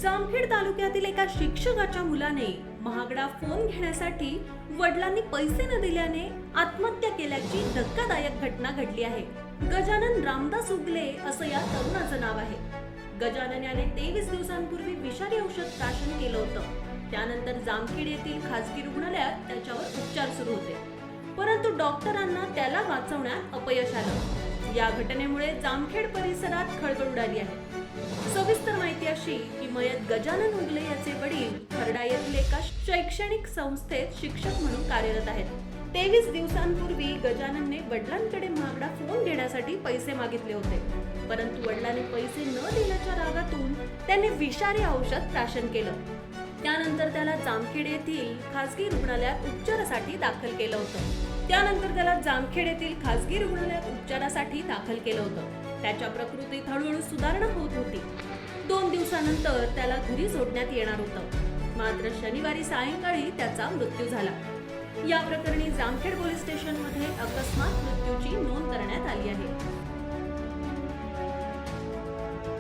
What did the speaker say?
जामखेड तालुक्यातील एका शिक्षकाच्या मुलाने महागडा फोन घेण्यासाठी वडिलांनी पैसे न दिल्याने आत्महत्या केल्याची धक्कादायक घटना घडली आहे. गजानन रामदास उगले असं या तरुणाचं नाव आहे. गजानन याने 23 दिवसांपूर्वी विषारी औषध प्राशन केलं होतं. त्यानंतर जामखेड येथील खासगी रुग्णालयात त्याच्यावर उपचार सुरू होते, परंतु डॉक्टरांना त्याला वाचवण्यात अपयश आलं. या घटनेमुळे जामखेड परिसरात खळबळ उडाली आहे. सविस्तर माहिती अशी की मयत गजानन उगले याचे वडील खर्डा येथील एका शैक्षणिक संस्थेत शिक्षक म्हणून कार्यरत आहेत. 23 दिवसांपूर्वी गजाननने वडिलांकडे महागडा फोन घेण्यासाठी पैसे मागितले होते, परंतु वडिलांनी पैसे न दिल्याच्या रागातून त्यांनी विषारी औषध प्राशन केलं. त्यानंतर त्याला जामखेड येथील खासगी रुग्णालयात उपचारासाठी दाखल केलं होतं. त्याच्या प्रकृतीत हळूहळू सुधारणा होत होती. 2 दिवसानंतर त्याला घरी सोडण्यात येणार होतं, मात्र शनिवारी सायंकाळी त्याचा मृत्यू झाला. या प्रकरणी जामखेड पोलीस स्टेशनमध्ये अकस्मात मृत्यूची नोंद करण्यात